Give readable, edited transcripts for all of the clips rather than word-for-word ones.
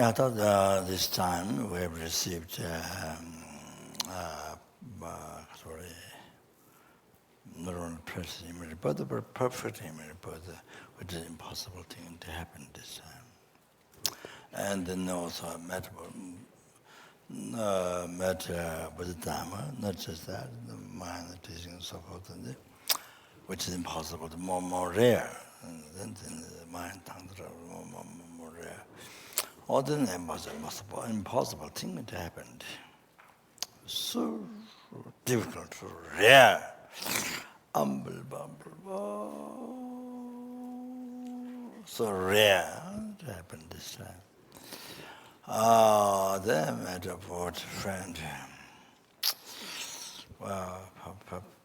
I thought this time we have received not only precious image, but the perfect image, which is an impossible thing to happen this time. And then also met Buddha-Dharma, not just that, the mind, the teaching, and so forth, which is impossible, more rare. And then the mind, tantra, more rare. All the impossible thing to happen. So difficult, so rare, unbelievable, so rare to happen this time. Then I met a poet friend,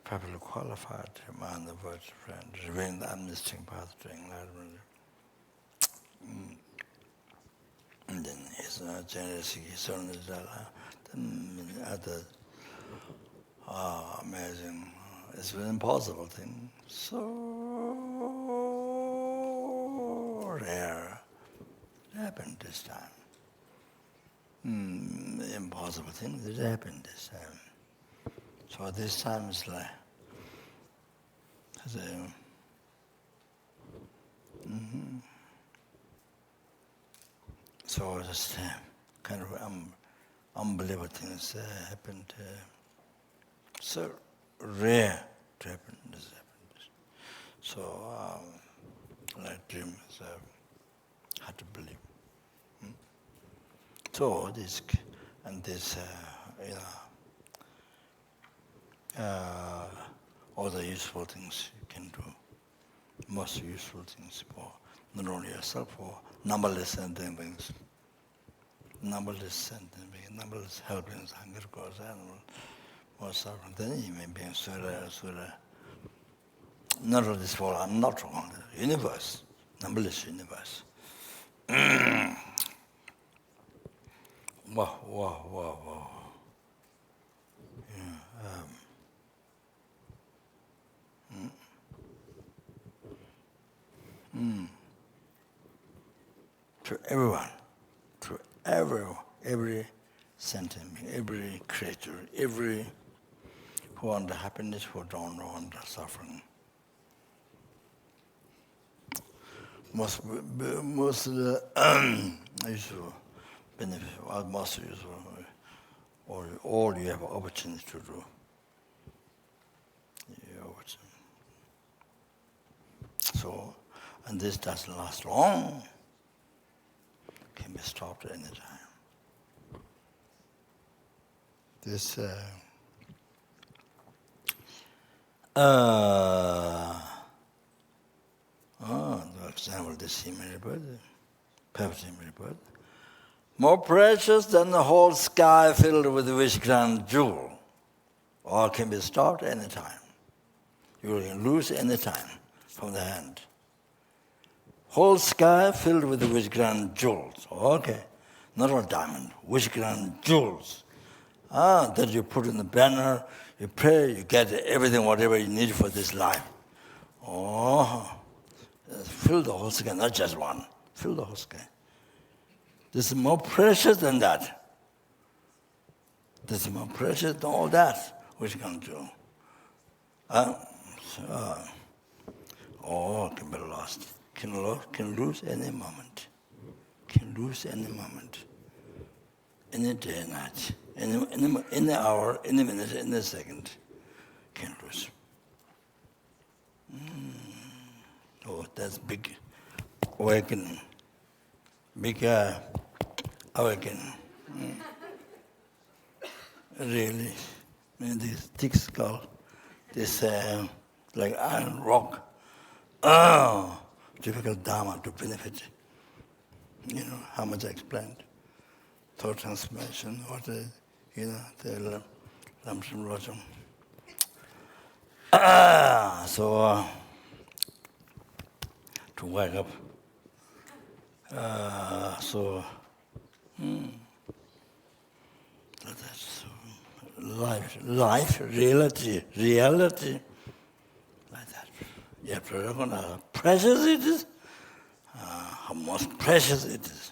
properly qualified man, the poet friend, revealing the amnesting path to enlightenment. And then his generosity, his son is other amazing. It's an impossible thing. So rare. It happened this time. Impossible thing that happened this time. So this time it's like so just kind of unbelievable things happened. So rare to happen. This happened. So like dream, so hard to believe. So this and this, all the useful things you can do, most useful things for not only yourself, for numberless sentient beings, numberless helpings, hunger, cause, animal, more suffering. Then you may be in Sura. Not only this world, I'm not wrong. The universe, numberless universe. Wow. To everyone, to every sentient being, every creature, every who want happiness, who don't want suffering. Most useful benefit, most useful, all you have opportunity to do. So, and this doesn't last long. Can be stopped at any time. This for example, this image bird, perfect image bird, more precious than the whole sky filled with wish grand jewel, or can be stopped any time. You can lose any time from the hand. Whole sky filled with wish grand jewels. Okay, not all diamond, wish grand jewels. That you put in the banner, you pray, you get everything, whatever you need for this life. Fill the whole sky, not just one. Fill the whole sky. This is more precious than that. This is more precious than all that, which can do. Can be lost. Can lose any moment. Can lose any moment. Any day, night. Any hour, any minute, any second. Can lose. That's big awakening. Big awakening. Really. This thick skull, this like iron rock. Difficult Dharma to benefit. You know, how much I explained. Thought transformation, what the Lamsham Rojam. So, to wake up. That's life, reality. Like that. You have to recognize how precious it is, how most precious it is.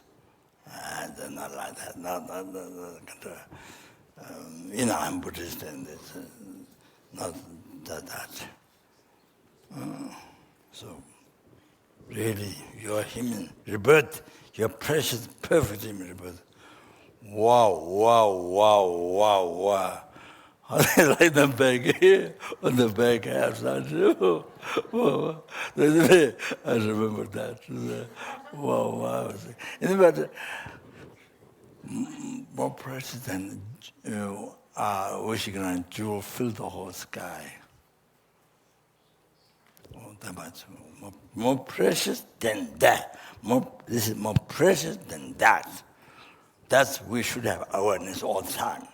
And not like that. I'm Buddhist and it's not that. So, really, your human rebirth, your precious, perfect human rebirth. Wow. Like the back here, on the back half. I remember that. Wow. But more precious than wishing and jewel fill the whole sky. That much more precious than that. This is more precious than that. That's we should have awareness all the time.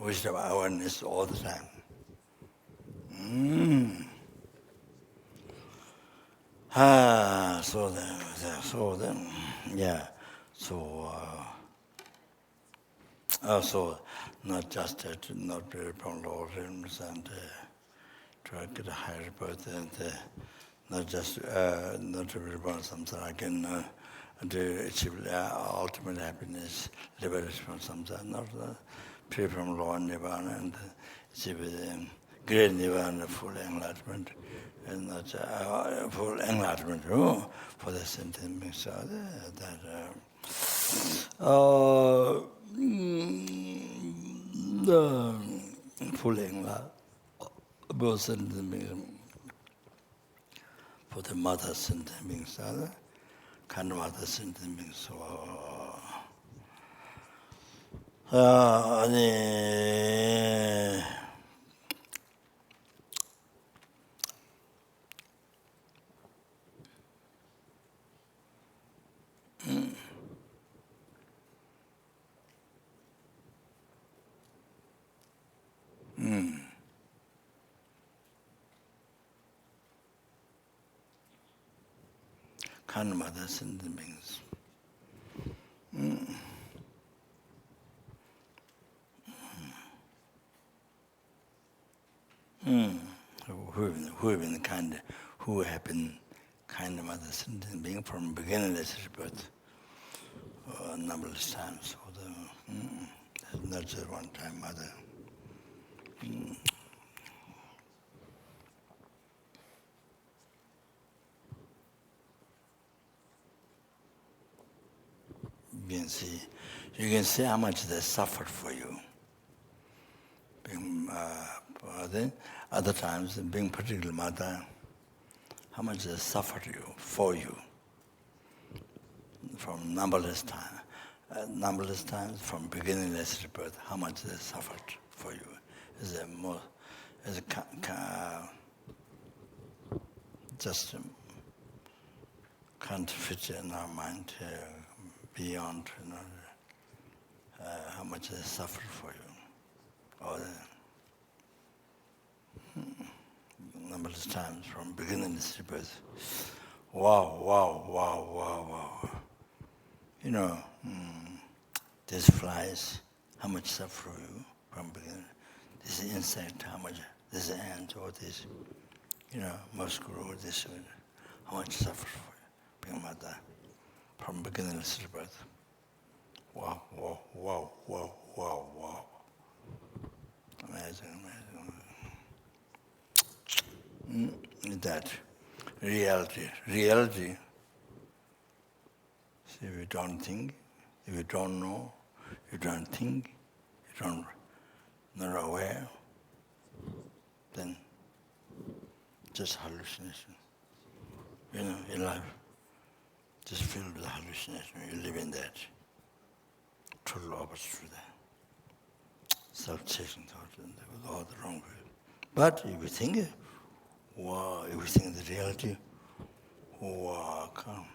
We should have awareness all the time. So not just to not be upon Lord and try to get a higher birth and not just not to be upon something I can to achieve ultimate happiness, liberation from samsara, not free from law and nirvana and achieve great nirvana, full enlightenment, and not full enlightenment for the sentient beings. So the full enlightenment, both sentient beings, for the mother sentient beings, kind of mother sentient beings. So, kind of mother sentient beings. Who have been kind of mother sentient being from beginningless rebirth, numberless times. So not just one time mother. You can see how much they suffered for you. Other times, being particular mother, how much they suffered for you from numberless times from beginningless rebirth. How much they suffered for you just can't fit in our mind beyond how much they suffered for you. Or numberless times from beginningless rebirth. Wow. These flies, how much suffer you from beginning? This insect, how much? This ant or this, muscular or this, how much suffer for you, being mother, from beginningless rebirth. Wow. Amazing. That reality. See, if you don't think, if you don't know, you don't think, you not aware, then just hallucination. In life, just filled with hallucination. You live in that. Total opposite to that. Self-chasing thoughts with all the wrong way. But if you think it, if you think the reality, come.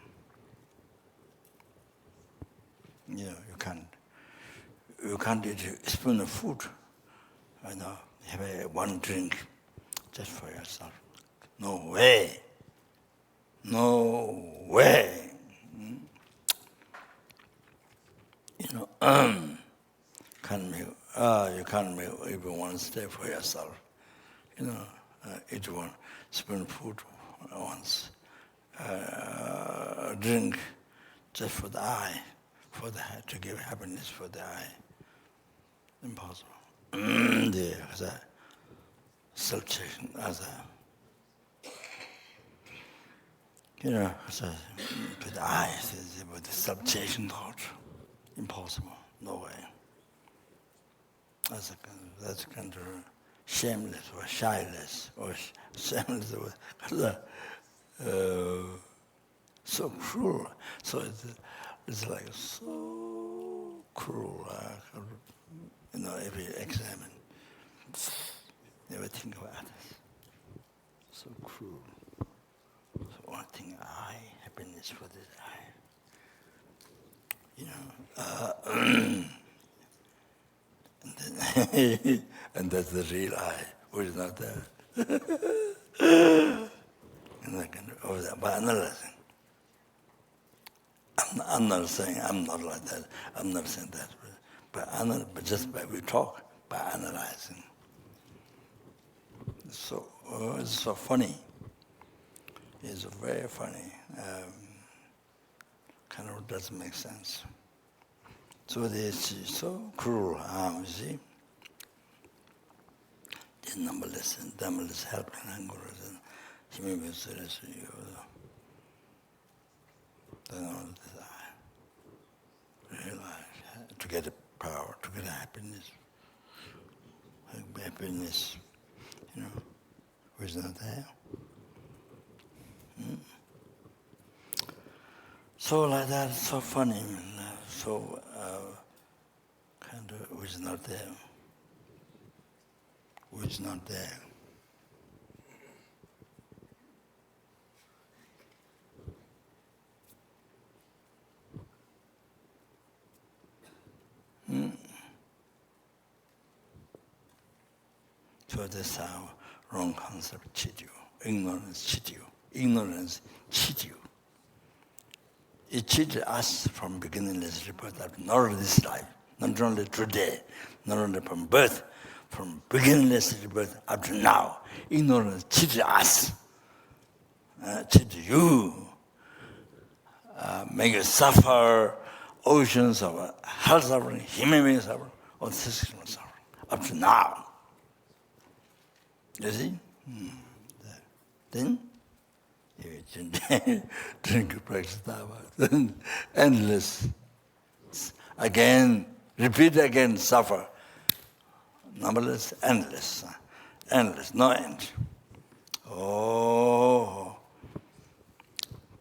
You can't eat a spoon of food, have one drink just for yourself. No way. You can't make even one step for yourself. Eat one spoon of food once. Drink just for the eye, to give happiness for the eye. Impossible. As a self-chasing, as with the eyes, with the self-chasing thought. Impossible. No way. That's kind of shameless or shyless or shameless or so cruel. So it's like so cruel. If you examine, never think about others. So cruel. So one thing, happiness for this and that's the real I, which is not there. By analyzing. I'm not saying I'm not like that. I'm not saying that. But just by we talk, by analyzing. So it's so funny. It's very funny. Kind of doesn't make sense. So it's so cruel, you see. The numberless helping angles and human beings realize to get the power, to get happiness, which is not there. So like that, so funny, so kind of which is not there. Which is not there. So that's how wrong concept cheat you. Ignorance cheat you. Ignorance cheat you. It cheated us from beginningless rebirth, not only this life, not only today, not only from birth, from beginningless rebirth up to now. Ignorance cheated us, cheated you, make you suffer oceans of health suffering, human being suffering, or physical suffering, up to now. You see? Then, if you drink, practice Dharma, then endless. Again, repeat again, suffer. Numberless, endless, no end. Oh,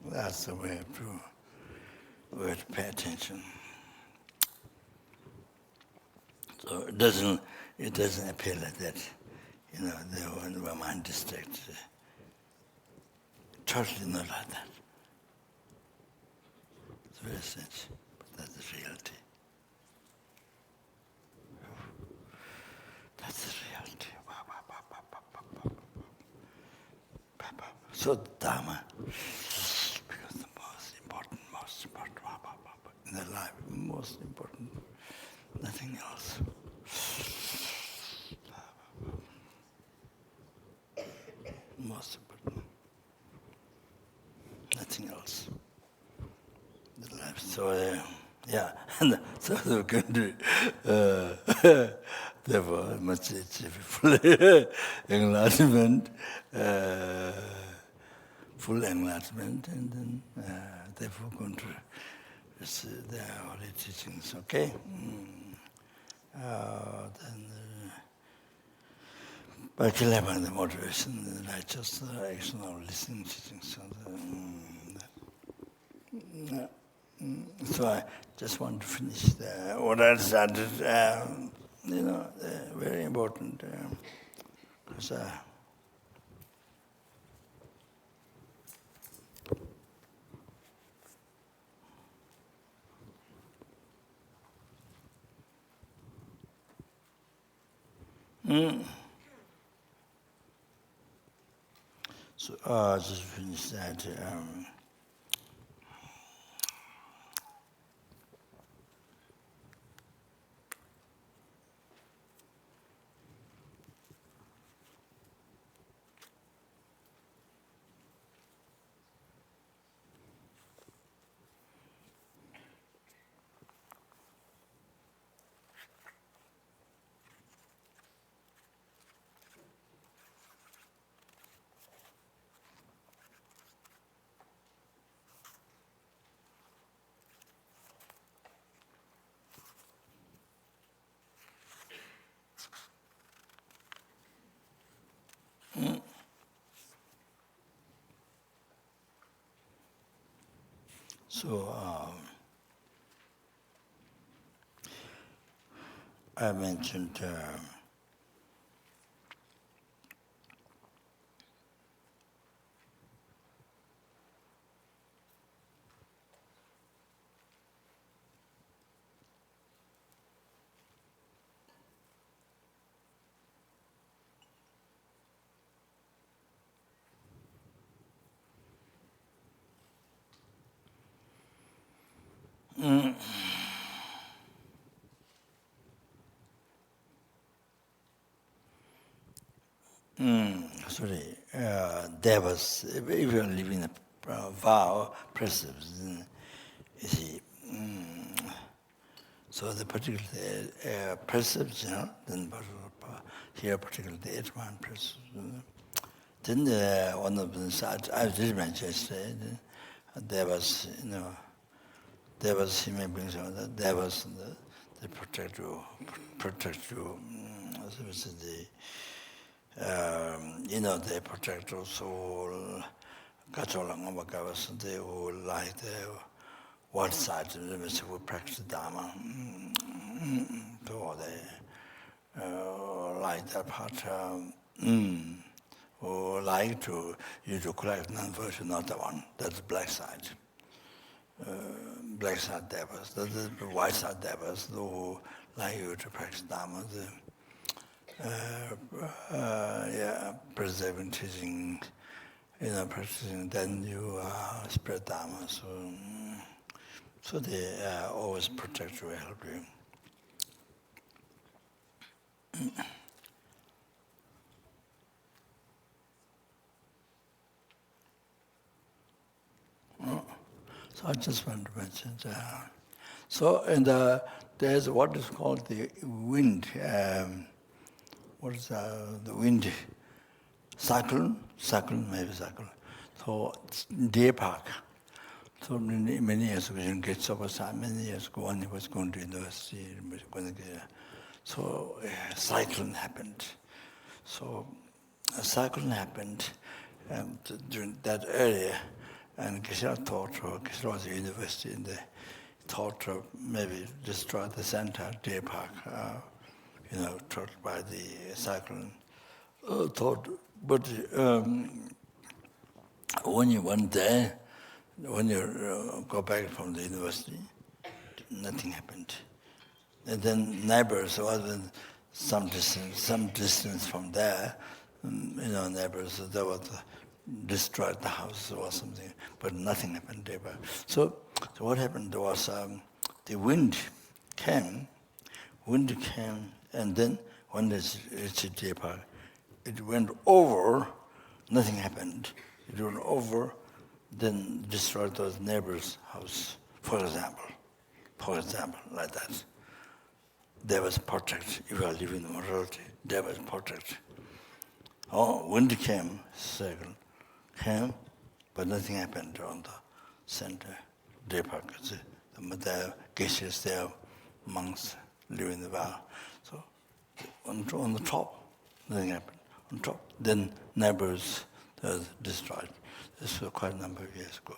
that's the way we have to pay attention. So it doesn't appear like that. The mind distracted. Totally not like that. It's very strange, but that's the reality. That's the reality. So Dharma becomes the most important in their life, most important, nothing else. Most important. Nothing else. The life. So and so we're going to therefore much full enlightenment, and then therefore going to receive the holy teachings. Okay. Then. By killing the motivation, the righteous action of listening teachings. So I just want to finish what I started. Very important. Because So just finish that. So I mentioned Devas, if you are living a vow, precepts, you see, so the particular precepts, then here particularly the Eight Mahayana Precepts. Then one of the, I did mention yesterday, Devas, Devas, he may bring some of the Devas, they protect you, they protect your soul, they will like the one side of the who practice Dharma, so they like that part, who like you to collect non-virtue, not the one, that's the black side. Black side Devas, the white side Devas, who like you to practice Dharma, preserving teaching, practicing, then you spread Dharma. So they always protect you, help you. So I just want to mention that. So there's what is called the wind. What is the wind? Cyclone, maybe cyclone. So day park. So many years ago, in Zopa, many years ago, when he was going to university, so a cyclone happened. So a cyclone happened during that area, and Geshe thought, Geshe was at university, and they thought maybe destroy the center day park, taught by the cyclone. But when you went there, when you go back from the university, nothing happened. And then neighbors, some distance from there, neighbors, they would destroy the house or something, but nothing happened there. So what happened was the wind came, and then when it reached Dzambala, it went over, nothing happened. It went over, then destroyed those neighbors' house, for example, like that. Devas protect. If you are living in morality, Devas protect. Wind came, cycle came, but nothing happened on the center. Deepak, the Geshes there, monks living in the valley. So on the top, nothing happened. On top, then neighbors destroyed. This was quite a number of years ago.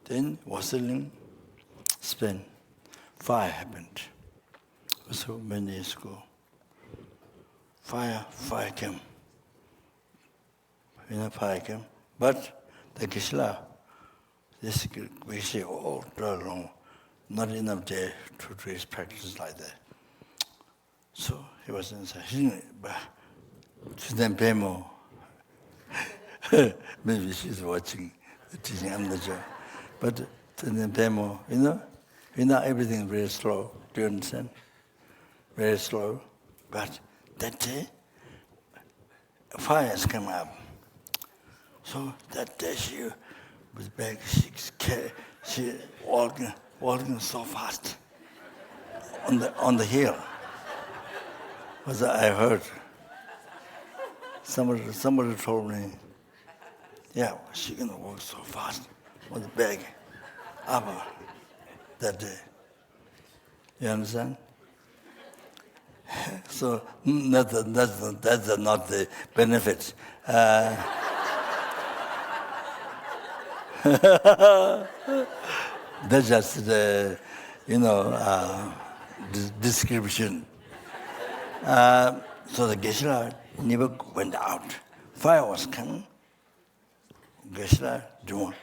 Then Waseling, Spain, fire happened. So many years ago. Fire came. Fire came. But the Geshe, this Geshe all along, not enough there to do his practice like that. So he was inside. Maybe she's watching the teaching, I'm not sure. But everything very slow. Do you understand? Very slow. But that day, fires came up. So that day she was back, she walking so fast on the hill. As I heard. Somebody told me, she's gonna walk so fast on the bag up that day. You understand? So that's not the benefit. That's just the, description. So the Geshe-la never went out. Fire was coming. Geshe-la didn't want.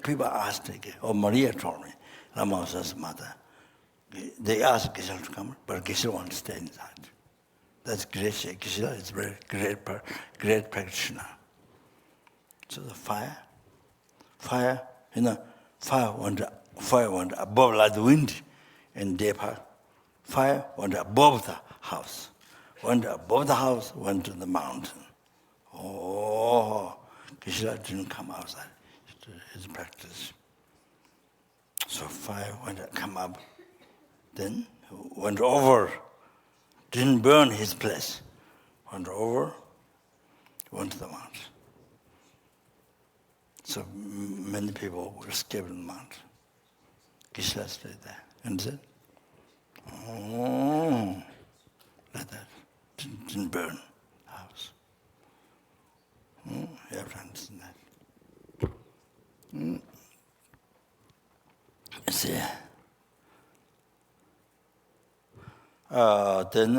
People asked, or Maria told me, Lama was his mother. They asked Geshe-la to come, but Geshe-la wanted to stay inside. That's great. Geshe-la is very great practitioner. So the fire went above like the wind in Depa. Fire went above the house. Went above the house, went to the mountain. Oh, Geshe-la didn't come outside. His practice. So fire come up, then went over, didn't burn his place. Went over, went to the mountain. So many people were scared in the mountain. Geshe-la stayed there. And said, oh, like that. Didn't burn the house. You have to understand that. See, then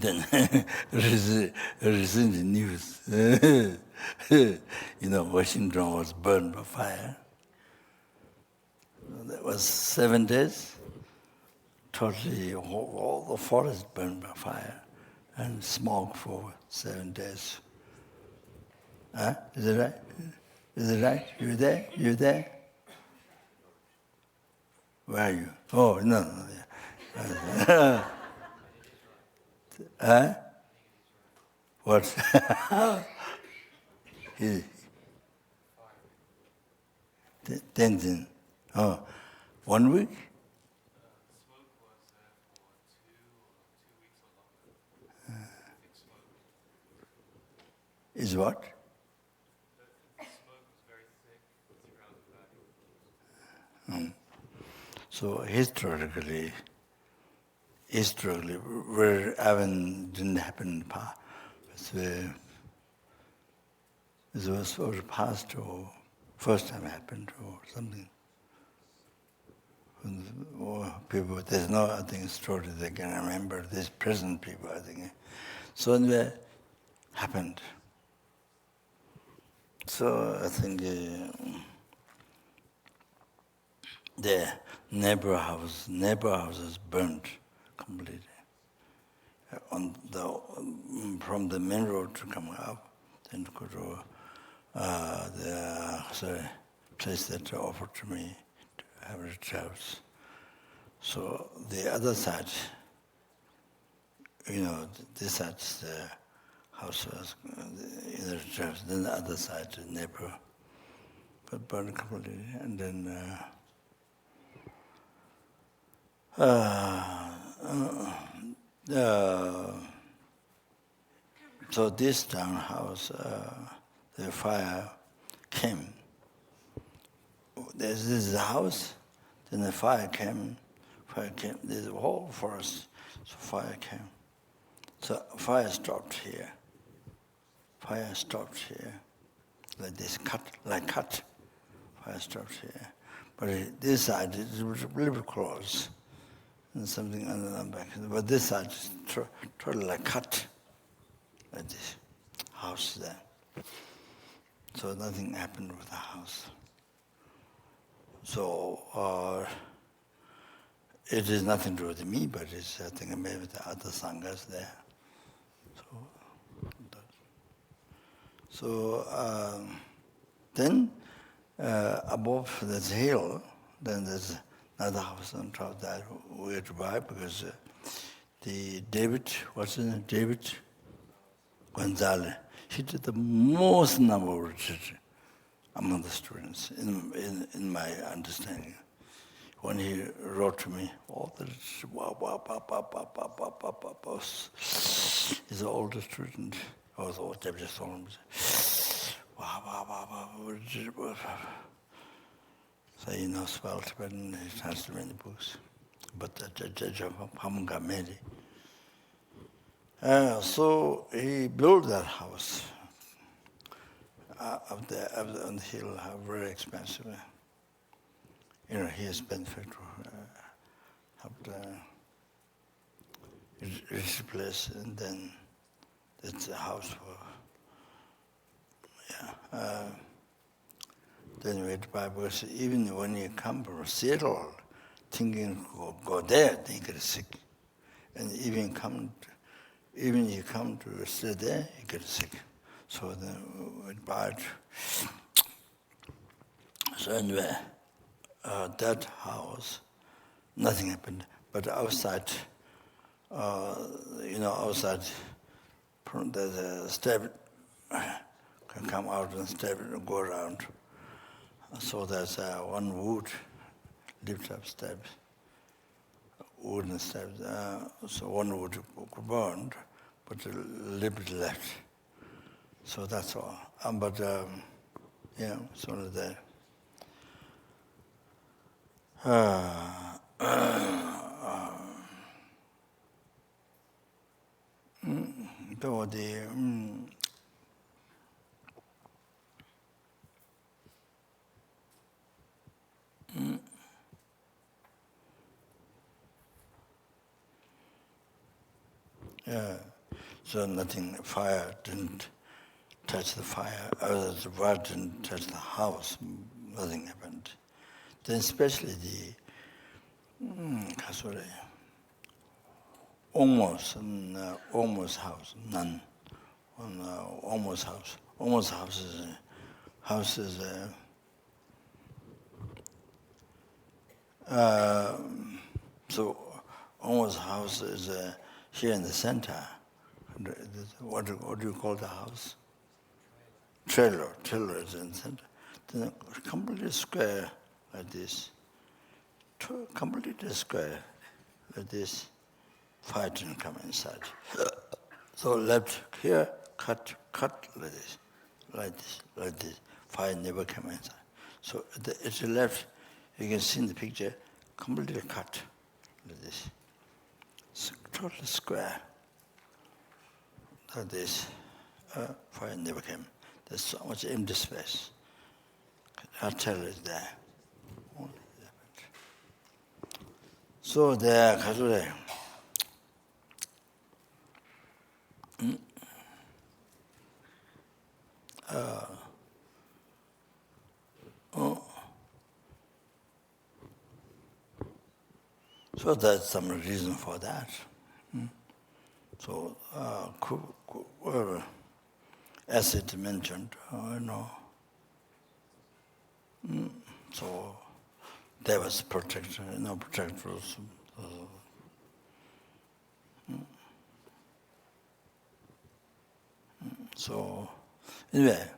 then recent news, Washington was burned by fire. That was 7 days. Totally, all the forest burned by fire, and smoke for 7 days. Huh? Is it right? Is it right? You there? You there? Where are you? Oh, no. Huh? What? Tenzin. Oh, 1 week? Smoke was there for 2 weeks or longer. Thick smoke. Is what? The smoke was very thick throughout the valley. So historically, where even didn't happen in the past, it was for the past or first time happened or something. Or people, there's no, I think, story they can remember. These present people, I think. So anyway, happened. So I think the neighbor houses burnt completely. From the main road to come up, then to go to the place that offered to me to have a house. So the other side, this side is the house was in the house, then the other side, the neighbor, but burned completely, and then. So this townhouse, the fire came. This is the house, then the fire came. There's a whole forest, so fire came. So fire stopped here. Like this, cut. Fire stopped here. But this side is a little bit close. And something on the back. But this side is totally like cut, like this house there. So nothing happened with the house. So it is nothing to do with me, but it's I think maybe the other sanghas there. So then above this hill, then there's another house on top that we had to buy because the David, what's his name? David Gonzalez. He did the most number of retreats among the students, in my understanding. When he wrote to me, all the He's the oldest student. Also, Kyabje told him, so he knows well Tibetan, he translated many books. But the judge of Pamunga made it. So he built that house up there on the hill, very expensive. He has benefit up there. It's a place, and then it's a house for, then we had to buy, because even when you come from Seattle, thinking go there, then you get sick. And even you come to stay there, you get sick. So then we buy it. So anyway, that house, nothing happened. But outside, outside, there's a step, can come out and step and go around. So there's one wood, lift up steps, wooden steps. So one wood burned, but a little bit left. So that's all. But it's only there. So nothing, fire didn't touch the fire, the water didn't touch the house, nothing happened. Then especially the almost house, none. Almost house. Almost house is so almost house is here in the center. What do you call the house? Trailer is in the center. Then completely square like this. Completely square like this. Fire didn't come inside. So left here, cut like this. Fire never came inside. So at the left, you can see in the picture, completely cut like this. It's totally square. Like this. Fire never came. There's so much empty space. Our terror is there. So there, Kazure. So there's some reason for that. So, as it mentioned, so Devas protectors. So, anyway,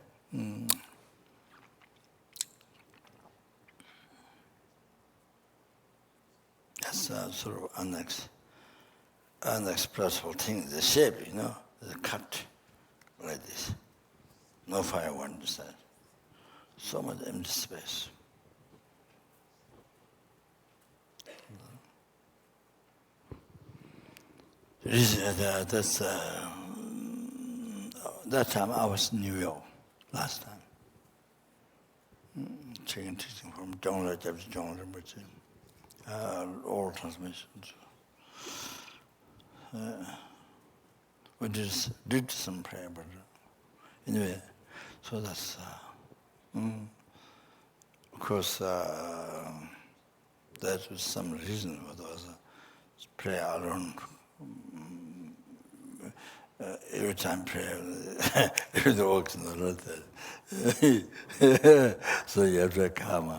that's a sort of unexpressible thing, the shape, the cut like this. No fire went inside. So much empty space. That time I was in New York, last time. Teaching from Dzambala, Rinpoche, oral transmissions. We did some prayer, but anyway, so that's, of course, that was some reason for those prayer alone. Every time prayer, everything works in the road. So you have to come.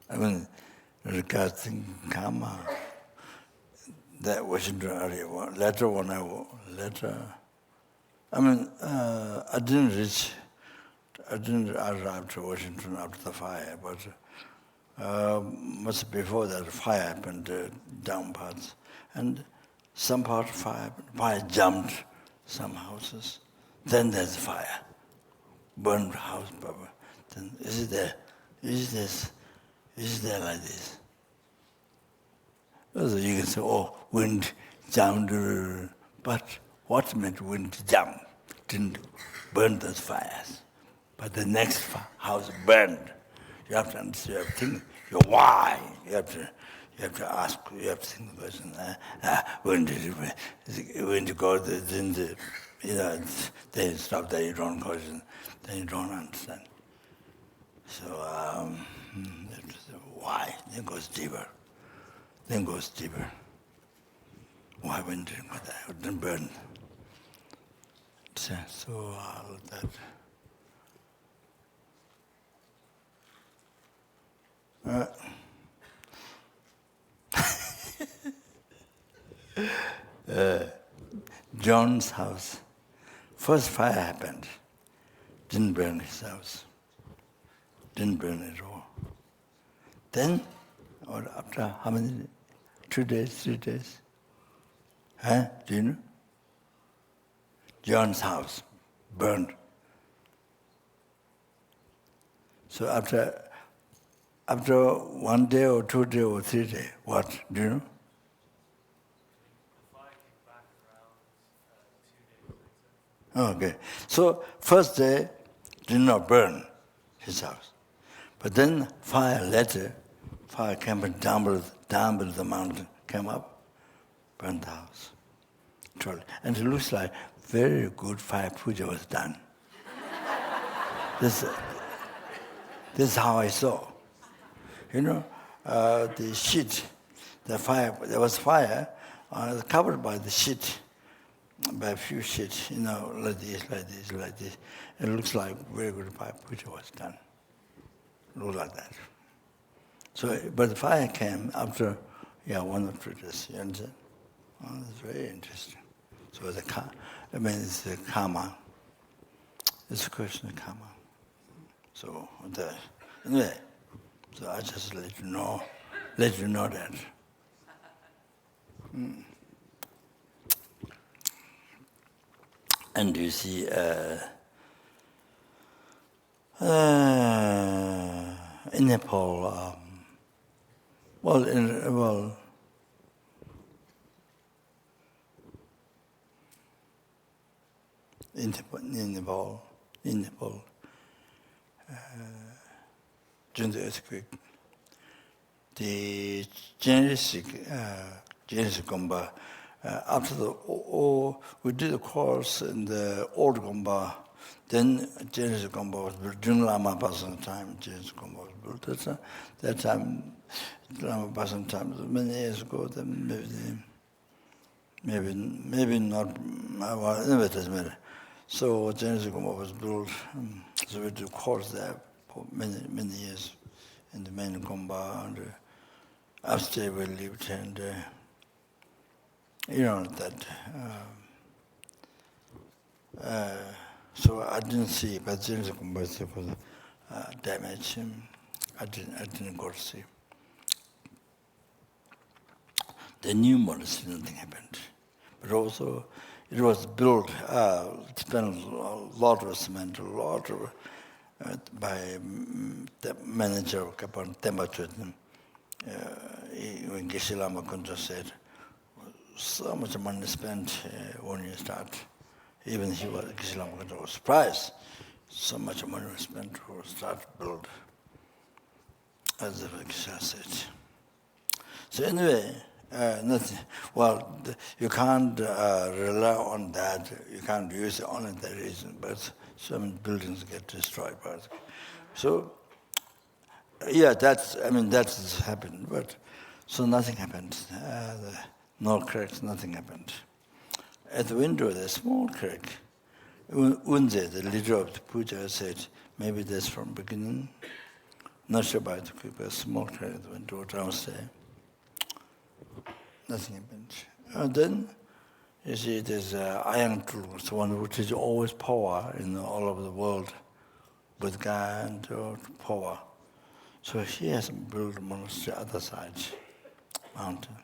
I mean, regarding karma, that Washington area letter I mean, I didn't arrive to Washington after the fire, but much before that, fire happened down parts. And some part of fire jumped some houses. Then there's fire, burned house, Baba. Then is it there? Is it there like this? So you can say, oh, wind jumped, but what meant wind jump? Didn't burn those fires. But the next house burned. You have to understand, you have to think, why? You have to ask, you have to think the question, when did it go, then then you stop, then you don't question, then you don't understand. So, why? Then goes deeper. Why when did it go there? It didn't burn. So all that. John's house. First fire happened. Didn't burn his house. Didn't burn it all. Then, or after how many? 2 days, 3 days? Do you know? John's house burned. So after 1 day or 2 days or 3 days, what? Do you know? The fire came back around 2 days later. Okay. So first day did not burn his house. But then fire came and doubled the mountain, came up, burned the house. Truly. And it looks like very good fire puja was done. This is how I saw. The sheet, the fire, there was fire covered by the sheet, by a few sheets, like this. It looks like very good fire puja was done. It looked like that. So, but the fire came after, 1 or 2 days, you understand? Oh, that's very interesting. So it's the karma. It's a question of karma. So anyway, so I just let you know that. And you see, in Nepal, in Nepal, during the earthquake, the Genesis Gomba, after we did the course in the old Gomba, then Genesis Gomba was built. During Lama Pasang time, Genesis Gomba was built. That time, Lama Pasang time, many years ago, then maybe not, anyway, it doesn't matter. So Genesis Gomba was built, so we did course there for many years in the main Gomba, and upstairs we lived, and so I didn't see, but Genesis Gomba was damaged. I didn't go to see. The new monastery, nothing happened. But also, it was built, spent a lot of cement, by the manager of Kapan Tembachu. When Geshe Lama Kunja said, so much money spent when you start. Even Geshe Lama Kunja was surprised. So much money was spent to start build, as the Geshe said. So anyway, nothing. Well, you can't rely on that. You can't use it only that reason. But some buildings get destroyed. So, that's happened. But so nothing happened. No cracks. Nothing happened. At the window, there's a small crack. Unze, the leader of the puja, said maybe that's from beginning. Not sure about the crack, but a small crack at the window downstairs. Nothing happened. And then, you see, there's iron tools, one which is always power in all over the world, Buddha and power. So he has built a monastery other side, mountain.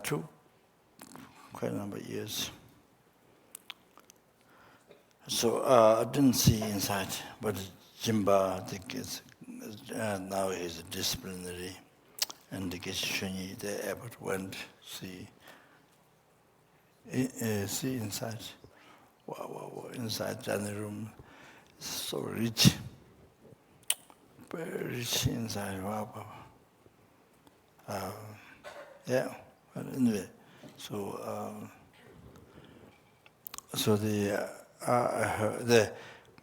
Took quite a number of years. So I didn't see inside, but Jimba, now is a disciplinary, and the Geshe-Shunyi, the abbot, went see inside. Wow, inside the room, so rich, very rich inside. Wow. Yeah, but anyway, so the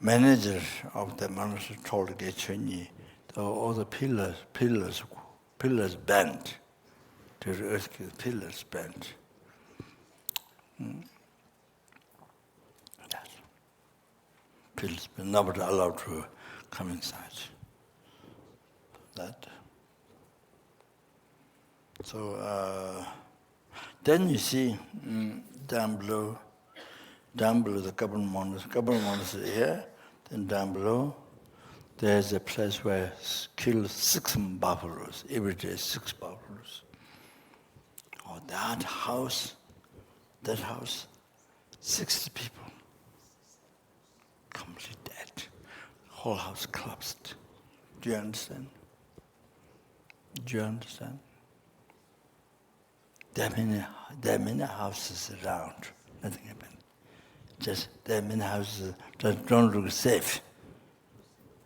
manager of the monastery told Geshe-Shunyi, all the pillars bent. The earthquake pillars bent. That. Pillars, but nobody allowed to come inside. That. So then you see down below, the government monastery here, then down below, there's a place where kill 6 buffaloes, every day 6 buffaloes. Oh, that house, 60 people, completely dead. Whole house collapsed. Do you understand? There are many houses around, nothing happened. Just there are many houses that don't look safe.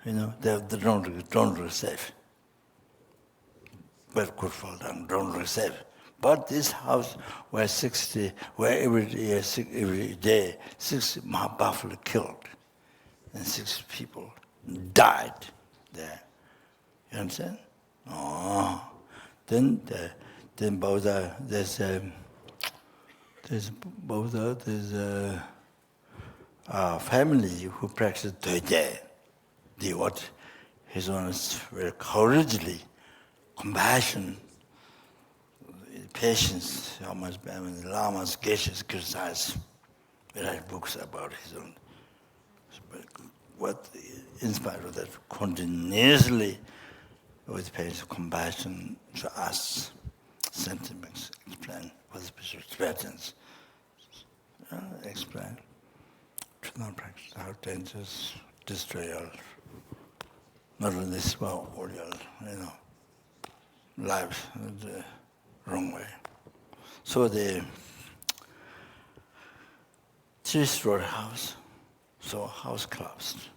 They don't look safe. But could fall down, don't look safe. But this house where every day 60 buffalo killed, and 6 people died there. You understand? Oh, then Buddha, there's a family who practices Kyabje. His own is very courageously, compassion, patience. Almost, the Lama's geshes criticize. They write books about his own. But what, in spite of that, continuously with patience, compassion to us, sentiments, explain what the spiritual threatens. Explain. Should not practice how dangerous, destroy all. Not only this, but all your, lives the wrong way. So the 3-story house, so house collapsed.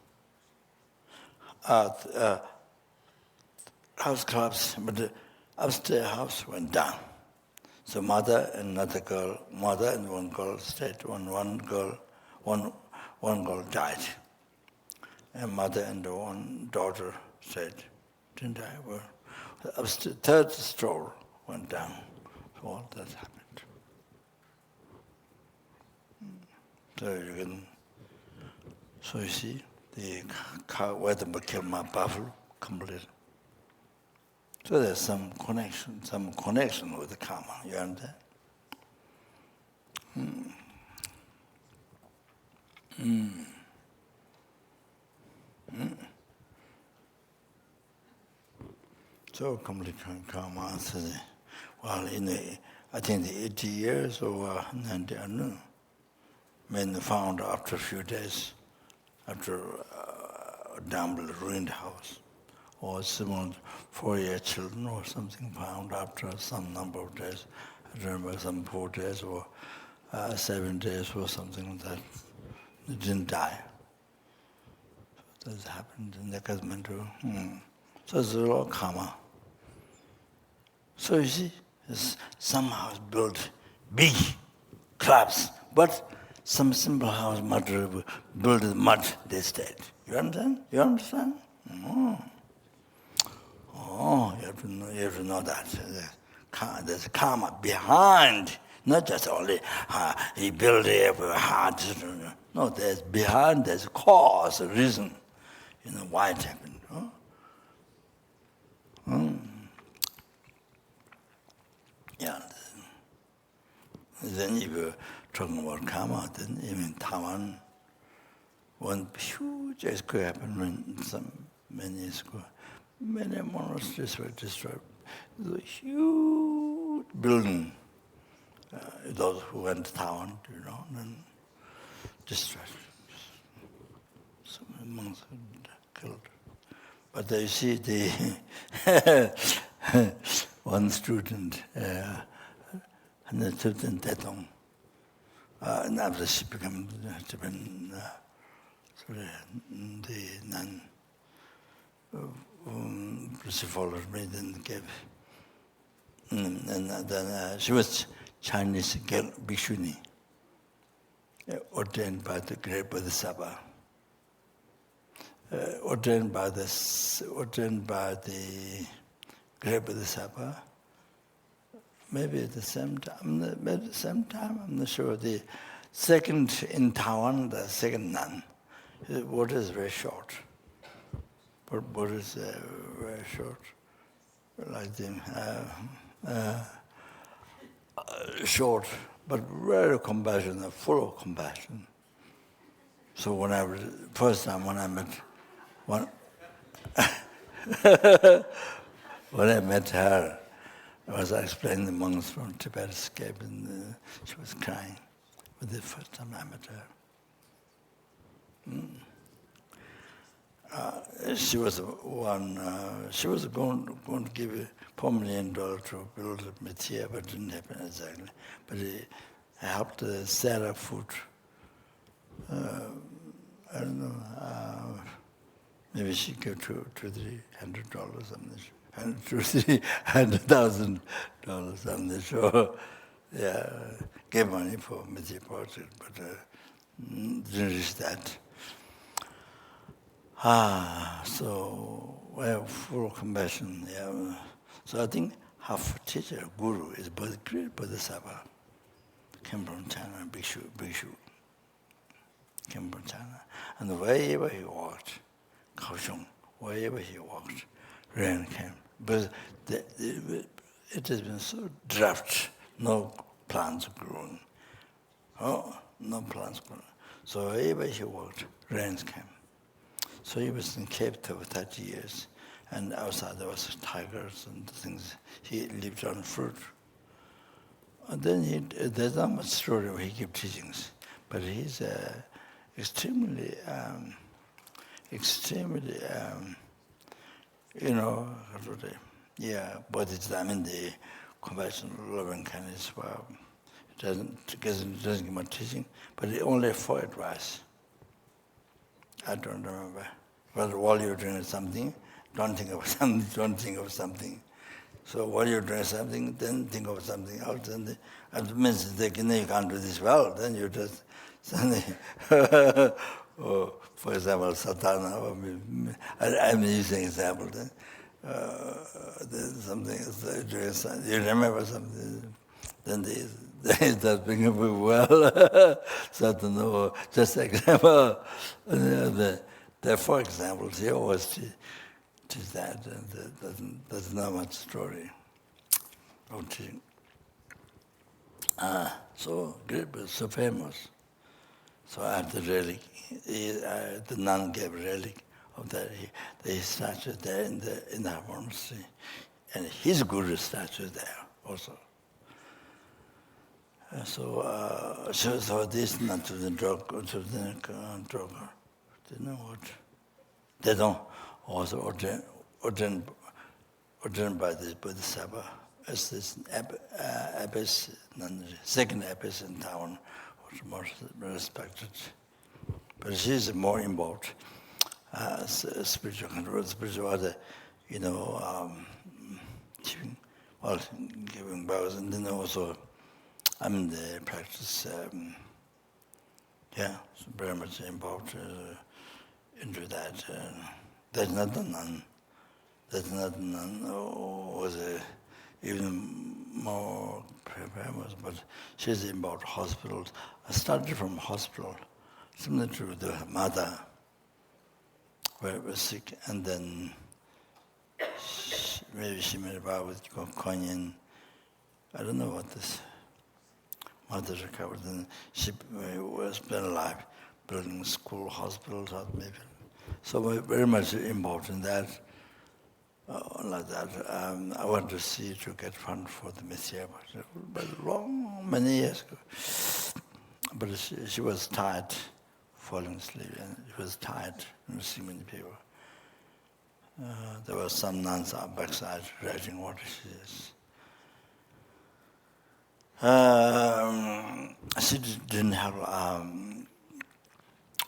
House collapsed, but the upstairs house went down. So mother and one girl stayed. One girl died. And mother and one daughter stayed. Didn't die. Well, the upstairs, 3rd floor went down. So all that happened. So you see, the cow, where the killed my buffalo, completely. So there's some connection with the karma. You understand? So complete karma. Well, I think the 80 years or 90, I don't know. Men found after a few days, after a Dzambala ruined house, or similar 4-year children or something found after some number of days. I don't remember, some 4 days or 7 days or something like that. They didn't die. So that's happened in the Kathmandu. So it's all karma. So you see, some house built big clubs, but some simple house built with mud, they stayed. You understand? Oh, you have to know that. There's karma behind, not just only he built it with hard. No, there's behind, there's a cause, a reason, why it happened. Yeah. Then if you're talking about karma, then even Taiwan, one huge earthquake happened when some Many monasteries were destroyed. It was a huge building. Those who went down, and destroyed. So many monks were killed. But you see, one student, and the student Tetong, and after she became the nun, she followed me, then gave, and then she was Chinese girl, Bhikshuni, ordained by the great Bodhisattva. Ordained by the great Bodhisattva, maybe at the same time, I'm not sure. The second in Taiwan, the second nun. The water is very short. But water is very short, like the short, but very compassionate, full of compassion. So first time when I met when I met her, I was explaining the monks from Tibet escaped, and she was crying. But the first time I met her, she was she was going to give $4 million to build a material, but it didn't happen exactly. But I helped set up food. I don't know, maybe she gave $200-300, $300,000, I'm not sure. Yeah, gave money for Miti project, but didn't reach that. So we have full compassion. Yeah. So I think half teacher, guru, is great Bodhisattva. Came from China, Bhikshu. Came from China. And wherever he walked, Kaohsiung, wherever he walked, rain came. But it has been so drought, no plants growing. No plants growing. So wherever he walked, rains came. So he was in Cape Town for 30 years. And outside there was tigers and things. He lived on fruit. And then there's not much story where he gave teachings. But he's extremely, Bodhidharma in the compassion, loving kindness. It doesn't give much teaching, but only for advice. I don't remember. But while you're doing something, don't think of something. So while you're doing something, then think of something else. And it means you can't do this well, then you just suddenly, for example, Satana, I'm using example. Then something is doing something, you remember something, then they start being well. Satana, just example. There are 4 examples. He always teach that, and there's not much story of teaching. So great, but so famous. So I have the relic. The nun gave relic of that. The statue there in the monastery, and his guru statue there also. So this not to the drug, to the drugger. They know what they don't also ordained by this Bodhisattva as this abbess, second abbess in town, was more respected. But she's more involved. Spiritual control, giving vows, and then also the practice. So very much involved into that. There's not a nun. Was even more famous, but she's involved hospitals. I started from hospital, similar to the mother, where was sick, and then maybe she made a vow with Kuan. I don't know what this mother recovered, and she was spent alive building school, hospitals, maybe So we're very much involved in that. Like that, I want to see to get fund for the Messiah, but many years ago. But she was tired, falling asleep, and she was tired to see many people. There were some nuns out backside writing what she is. She didn't have,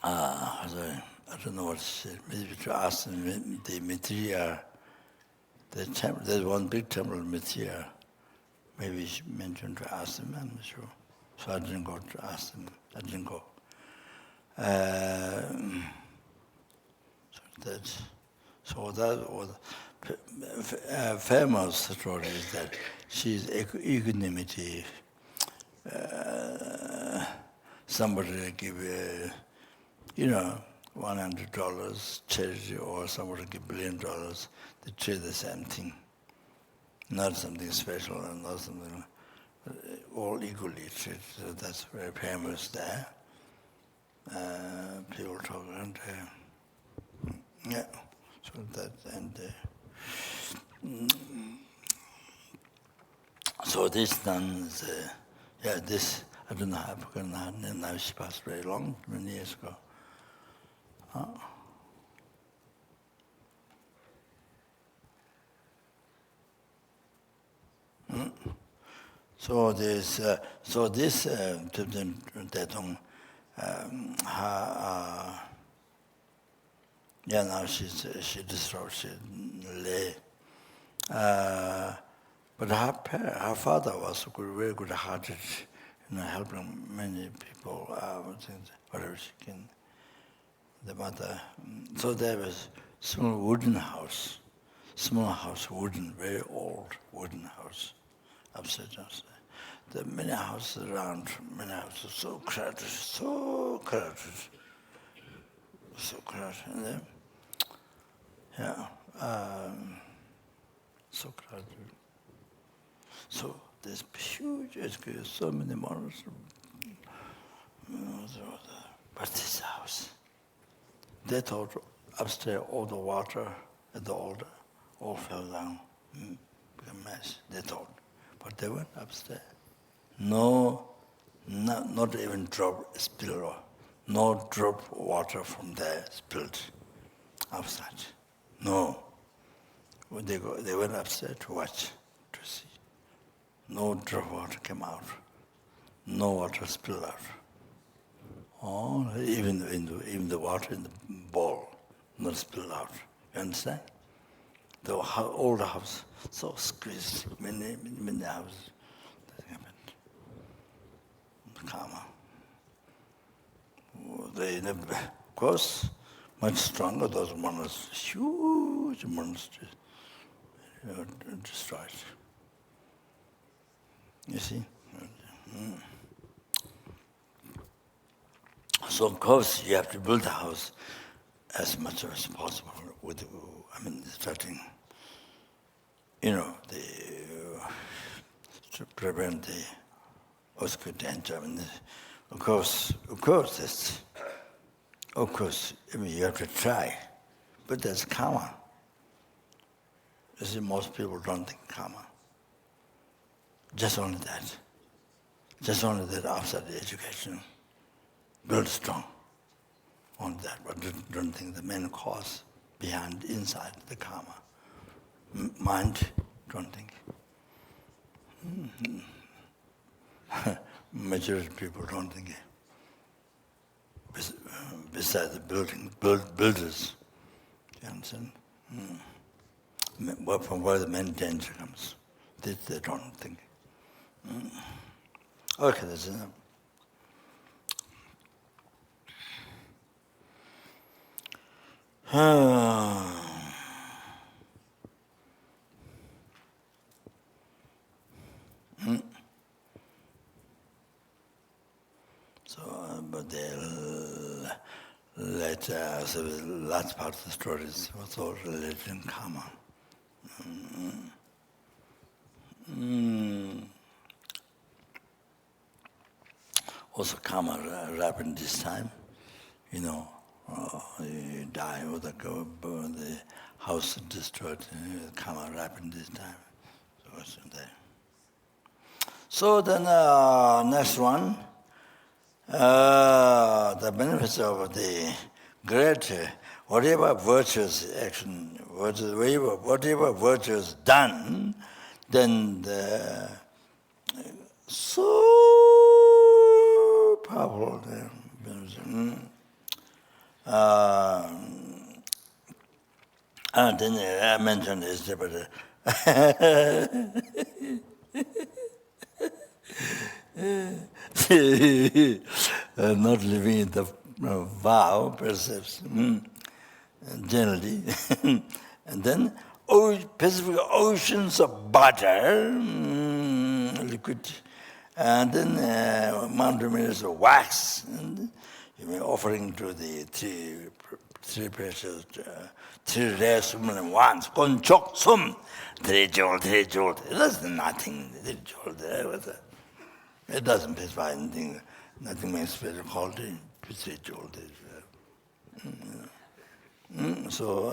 I don't know what she said, maybe to ask the material. The temple, there's one big temple in Mithya. Maybe she mentioned to ask them, I'm not sure. So I didn't go to ask them. I didn't go. So that was famous story is that she's equanimity. Somebody give $100 charity, or somebody give $1 billion. They treat the same thing. Not something special and not something, all equally treated. So that's very famous there. People talk and yeah. So that and so this nuns, this I don't know how I forgot her name. Now she passed very long, many years ago. So this, now she destroyed, she lay. But her father was very good-hearted, helping many people, whatever she can. The mother. So there was small wooden house, wooden, very old wooden house, upstairs, downstairs. There are many houses around, so crowded. And then, so crowded. So there's huge, so many monsters. But this house, they thought upstairs all the water at the altar all fell down, big mess, they thought. But they went upstairs. No, not even drop spill, no drop water from there spilled outside. No. They went upstairs to watch, to see. No drop water came out. No water spilled out. Oh, even the water in the bowl not spilled out. You understand? The old house, so squeezed, many houses. That happened. Karma. They never, of course, much stronger. Those monsters, huge monsters, destroyed. You see. So of course you have to build the house as much as possible with, starting, to prevent the earthquake danger. Of course, you have to try, but that's karma. You see, most people don't think karma. Just only that outside the education. Build strong on that, but don't think the main cause behind, inside the karma. Mind, don't think. Majority of people don't think. Besides the builders, you understand? From where the main danger comes, they don't think. Okay, that's enough. But later, so the last part of the story was all religion, karma. Also karma happened this time, You die, or the house is destroyed, karma happened this time. So it's there. So then next one, the benefits of the great, whatever virtuous action, whatever virtuous done, then so powerful. Then I mentioned this, but not living in the vow precepts, generally. And then Pacific oceans of butter, liquid, and then mountain meters of wax, and offering to the three precious, three rare sublime ones. Konchok sum, 3 joule. That's nothing. 3 joule. It doesn't specify anything. Nothing makes special quality. 3 joule. So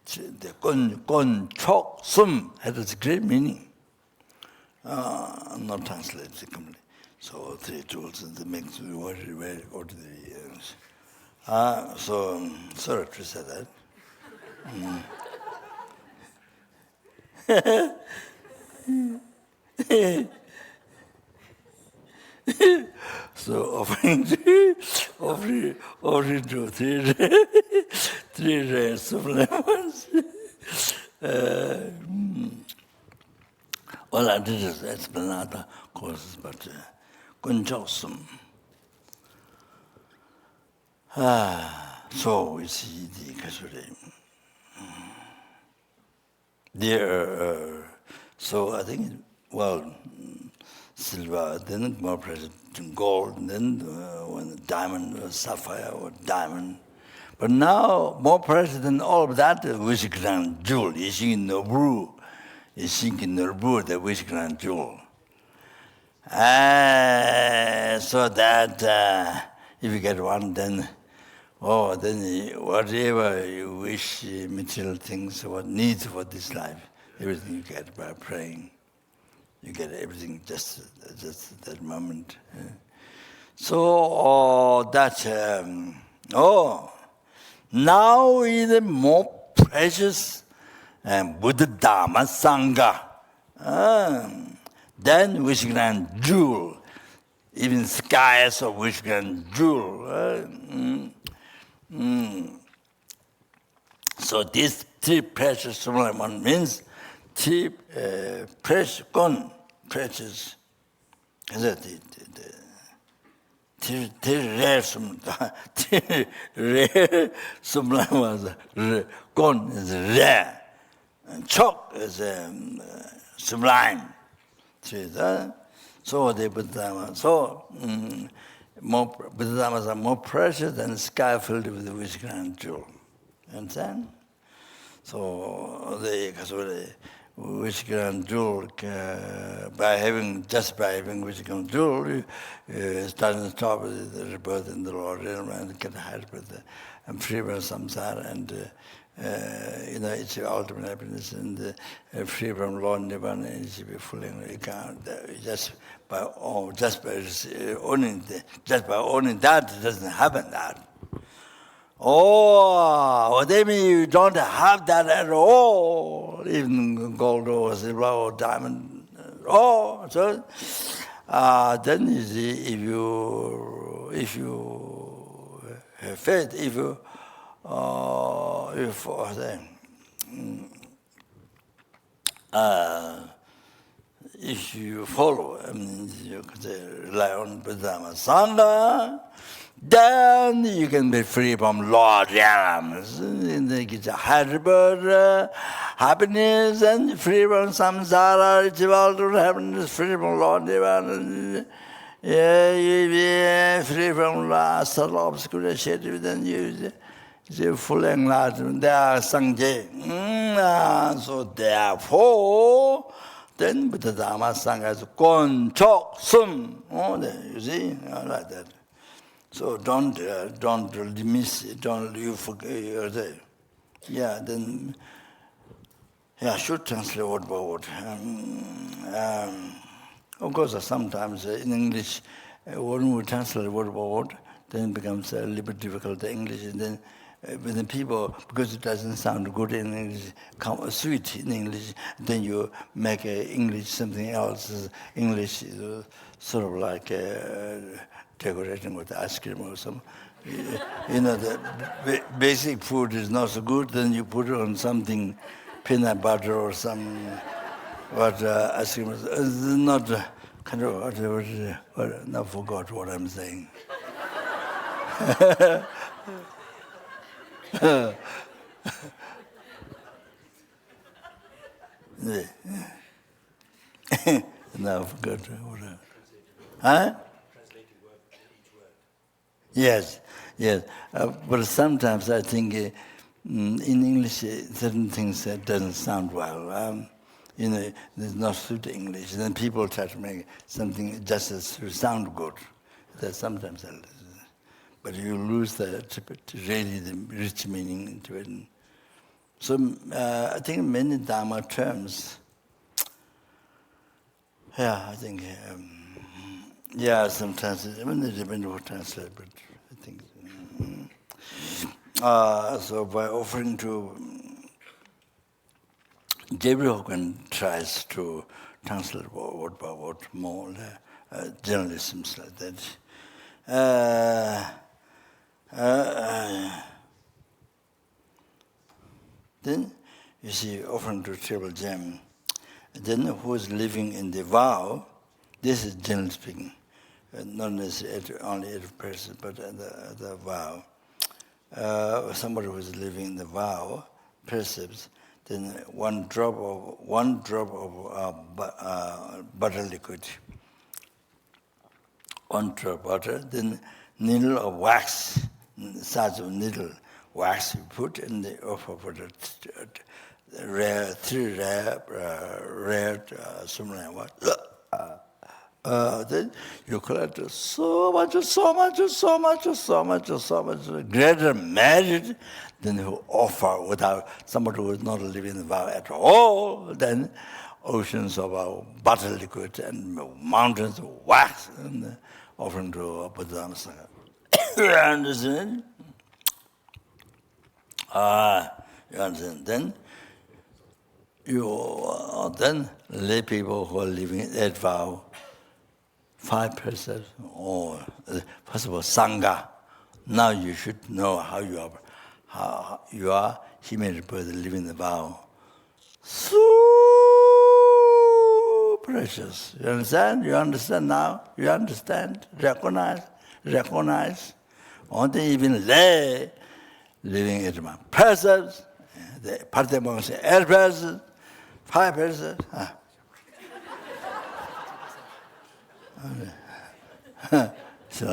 the konchok sum has a great meaning. Not translated completely. So 3 joules makes very, very ordinary. So sorry to say that. So offering to three rare sublimes. All I did is explanata courses, but kunjosum. So we see the Kasuri. So I think, silver, then more precious gold, and then when diamond, sapphire, or diamond. But now, more precious than all of that, the Wishikran jewel. You see in the brew, the Wishikran jewel. So that if you get one, then whatever you wish, material things, what needs for this life, everything you get by praying. You get everything just at that moment. So now is more precious Buddha-Dharma Sangha. Then Wishikran jewel, even skies of Wishikran jewel. So these 3 precious sublime one means 3 precious, precious. The rare sublime was gone is rare, and chok is sublime. So the Buddha-Dharma, Buddha-Dharmas are more precious than the sky filled with the Wishikran jewel. Understand? So the Wishikran jewel, by having Wishikran jewel, starting to stop with the rebirth in the Lord realm and get higher with and free from samsara, and it's your ultimate happiness, and free from Lord Nirvana, it should be fully account. Just by owning that, it doesn't happen that. They mean you don't have that at all, even gold or silver or diamond. So then you see, if you have faith, if you follow, you could say, rely on Buddha-Dharma Sangha, then you can be free from Lord realms. It's a rebirth, happiness, and free from samsara, it's ultimate happiness, free from Lord Nirvana. Free from subtle obscurity, then you full enlightenment. They are Sangha. So therefore, then Buddha-Dharma Sangha is Kon Chok Sum. You see, like that. So don't miss it. Don't you forget you're there. Yeah, then I should translate word by word. Of course, sometimes in English, when we translate word by word, then it becomes a little bit difficult in English. And then when the people, because it doesn't sound good in English, sweet in English, then you make English something else. English is sort of like decorating with ice cream or something. The basic food is not so good, then you put it on something, peanut butter or some, ice cream is not kind of, I forgot what I'm saying. Now I forgot what huh? Yes. But sometimes I think in English certain things doesn't sound well. There's not suit English. Then people try to make something just to sound good. That sometimes, but you lose really the rich meaning into it. So I think many Dharma terms. I think. Sometimes it depends on what translate, but I think. So by offering to, Gabriel Hogan tries to translate word by word more, generally seems like that. Then, you see, offering to Tribal Gem, then who is living in the vow, this is generally speaking, not necessarily only at person, but the vow. Somebody who is living in the vow precepts, then one drop of butter liquid, one drop butter, then needle of wax, size of needle wax you put in the offer for the three rare, something like what. Then you collect so much, greater merit than you offer without somebody who is not living in the vow at all. Then oceans of butter liquid and mountains of wax and offering to Buddha-Dharma Sangha. You understand? You understand? Then then lay people who are living in that vow, 5 precepts, or first of all, Sangha. Now you should know how you are human person living the vow. So precious. You understand? You understand now? You understand? Recognize. Only even lay living in my precepts, the part amongst 8 precepts, 5 precepts. So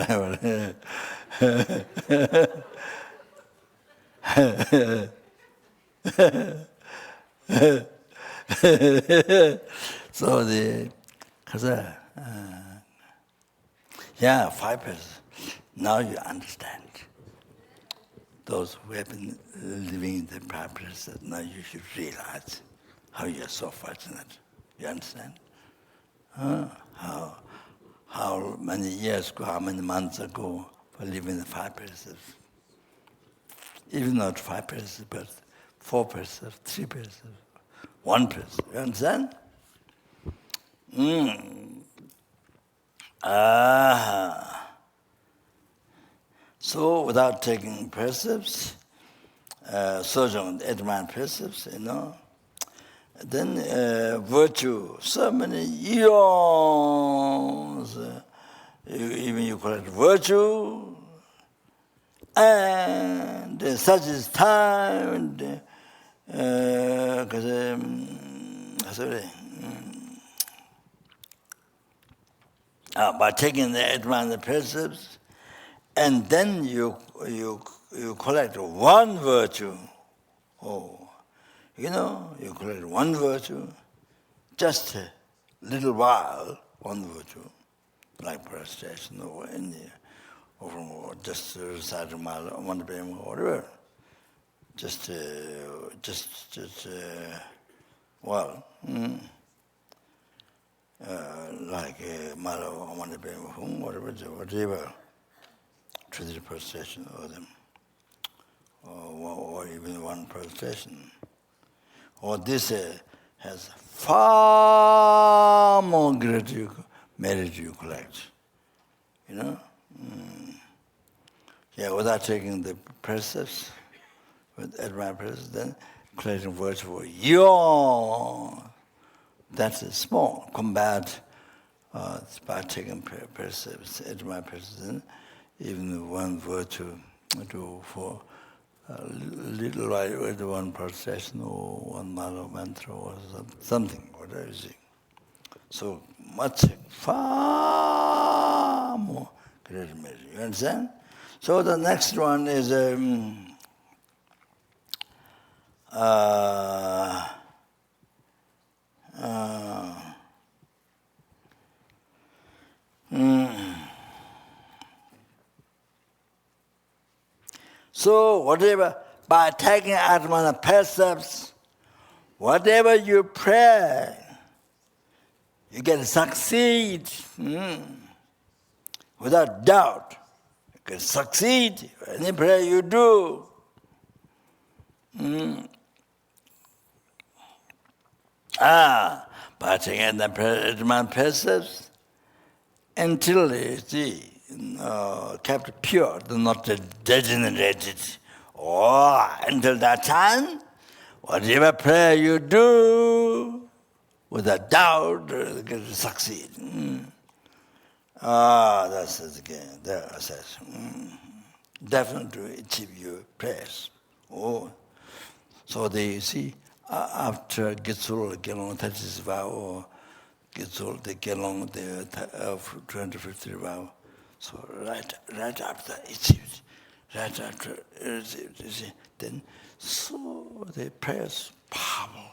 the 5 precepts. Now you understand. Those who have been living in the practice, now you should realize how you are so fortunate. You understand? How many years ago, how many months ago, for living the 5 precepts. Even not 5 precepts, but 4 precepts, 3 precepts, 1 precept. You understand? So without taking precepts, sojourn 8 Mahayana precepts, then virtue, so many eons, even you call it virtue, and such is time, by taking the 8 Mahayana precepts, and then you collect 1 virtue. You collect 1 virtue, just a little while, 1 virtue, like prostration or India, or just recite a mala, whatever. Well, like mala, whatever, 20 per station or them, or even one per station. Or this has far more greater merit you collect. You know? Yeah, without taking the precepts, at my precepts, then collecting virtue for your. That's small compared by taking precepts, at my precepts, then even one virtue to for a little while with one procession or one mala mantra or something, whatever you see. So much, far more greater measure. You understand? So the next one is so whatever, by taking Atmana precepts, whatever you pray, you can succeed. Without doubt. You can succeed any prayer you do. By taking the Atmana precepts, until it is kept pure, not degenerated. Or until that time, whatever prayer you do, without doubt, you can succeed. That's it again. There it says, definitely achieve your prayers. Oh, so they see after Getsul Gelong 30 vow or Getsul the Gelong the 250 vow. So right after achieved, right after received, then so the prayers powerful.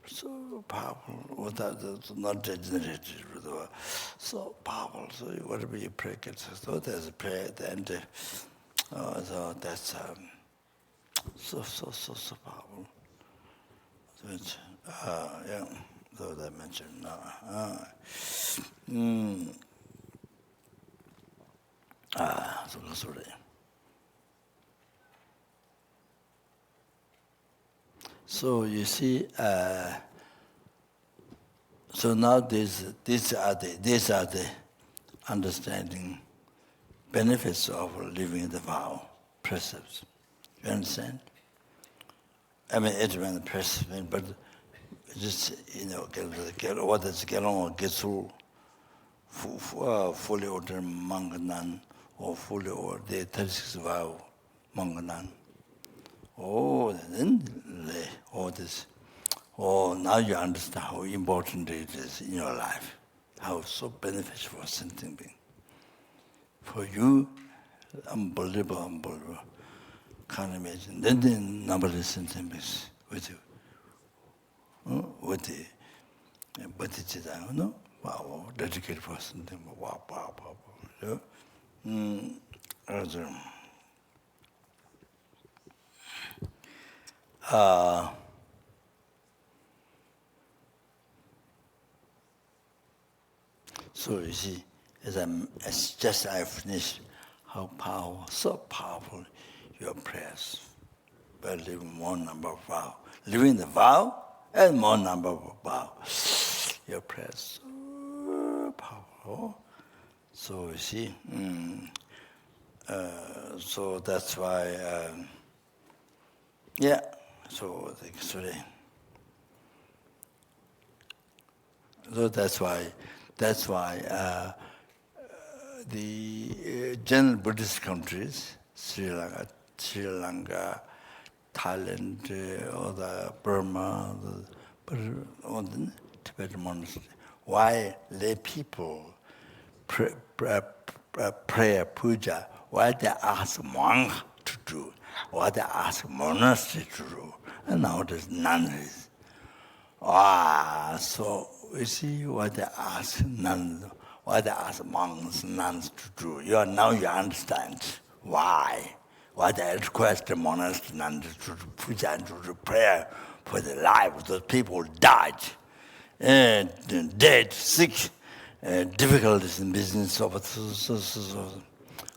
So powerful, without not degenerated, so powerful. So whatever you pray gets. So there's a prayer at the end. So that's so powerful. So it's, yeah. So that mentioned. Sorry. So you see, so now these are the understanding benefits of living the vow precepts. You understand? I mean, it's been the precepts, but just what is Gelong or Getsul, fully ordered Manganan, or fully ordered 36 vow Manganan. Oh, then all this. Oh, now you understand how important it is in your life, how so beneficial for sentient being. For you, unbelievable. Can't imagine. Then the number of sentient beings with you, with the Bodhicitta, no? Wow, dedicated for sentient being. Wow. So you see, as I finished, how powerful, so powerful your prayers. By living more number of vows, living the vow and more number of vows, your prayers so powerful. So you see, so that's why. Yeah. So that's why the general Buddhist countries, Sri Lanka, Thailand, or the Burma, or the Tibetan monastery, why lay people prayer puja, why they ask monk to do, why they ask monastery to do, and nowadays nunneries. So we see why they ask nuns, Why they ask monks and nuns to do? Now you understand why. Why they request the monks and nuns to do puja and to do prayer for the life of those people who died, dead, sick, difficulties in business. So,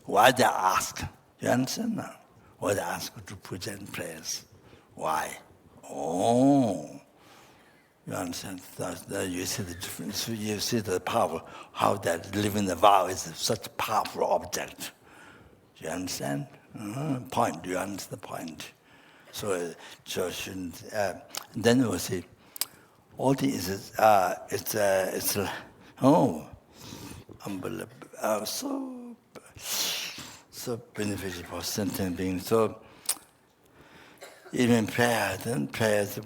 why they ask? You understand now? Why they ask to puja and prayers? Why? Oh, you understand? You see the difference. You see the power, how that living the vow is such a powerful object. Do you understand? Point. Do you understand the point? So shouldn't. Then we'll see. All these is it's unbelievable. So beneficial for sentient beings. So even prayer, then prayers,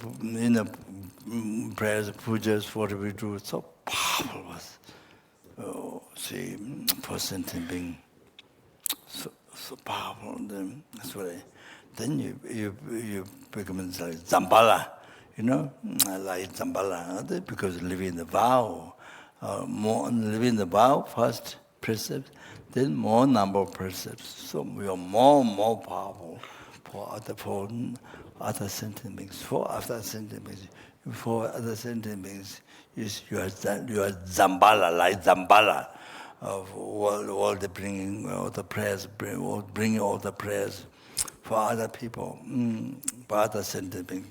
prayers, pujas, what we do, so powerful was. See, for sentient being, so powerful. That's what. Then you become like Dzambala, like Dzambala, because living in the vow, living the vow first precepts, then more number of precepts. So we are more and more powerful for other sentient beings. For other sentient beings, you are Dzambala, like Dzambala. Of all the bringing all the prayers, bringing all the prayers for other people, for other sentient beings.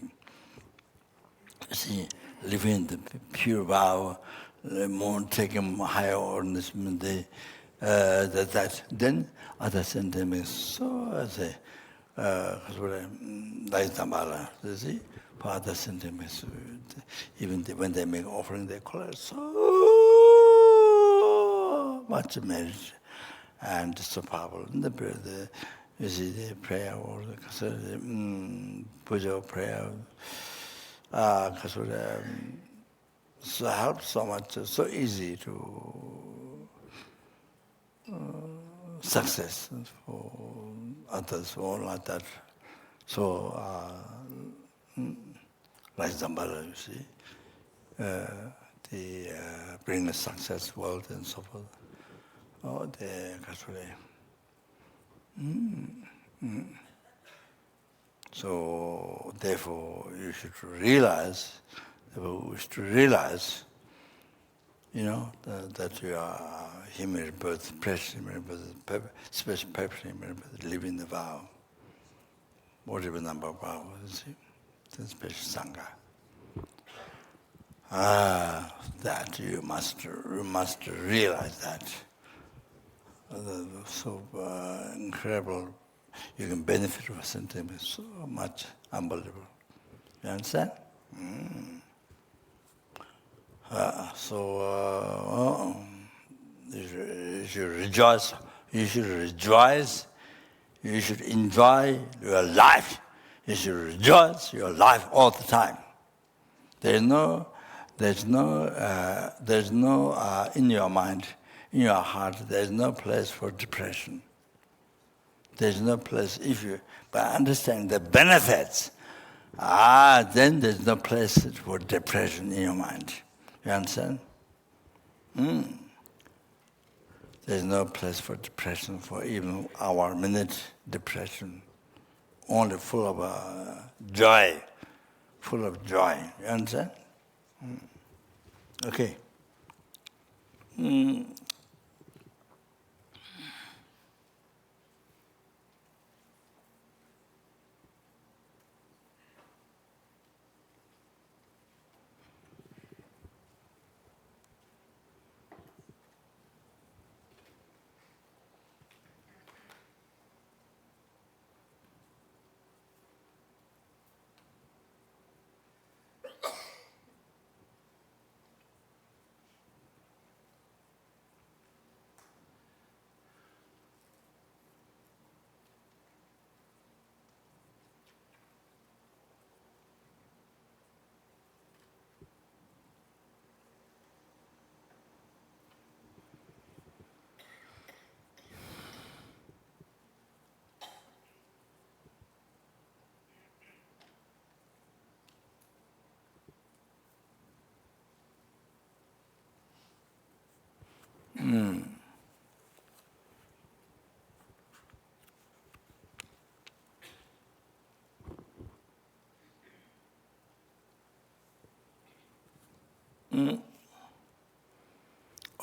See, living the pure vow, more taking higher orders, then other sentient beings. So I say, like Dzambala, you see, for other sentient beings, even when they make offering, they call it so much merit and so powerful. You see the prayer or the puja prayer, so helps so much, so easy to success for others, all like that. So, like Dzambala, you see, bring a success world and so forth. Oh, So, therefore, you should realize, that you are human rebirth, precious human rebirth, special purpose human rebirth, living the vow. Whatever number of vows, you see, the special Sangha. That you must realize that. So incredible. You can benefit from something so much unbelievable. You understand? You should rejoice. You should rejoice. You should enjoy your life. You should rejoice your life all the time. There's no in your mind, in your heart. There's no place for depression. There's no place by understanding the benefits. Then there's no place for depression in your mind. You understand? There's no place for depression, for even our minute depression. Only full of joy. Full of joy. You understand? Okay.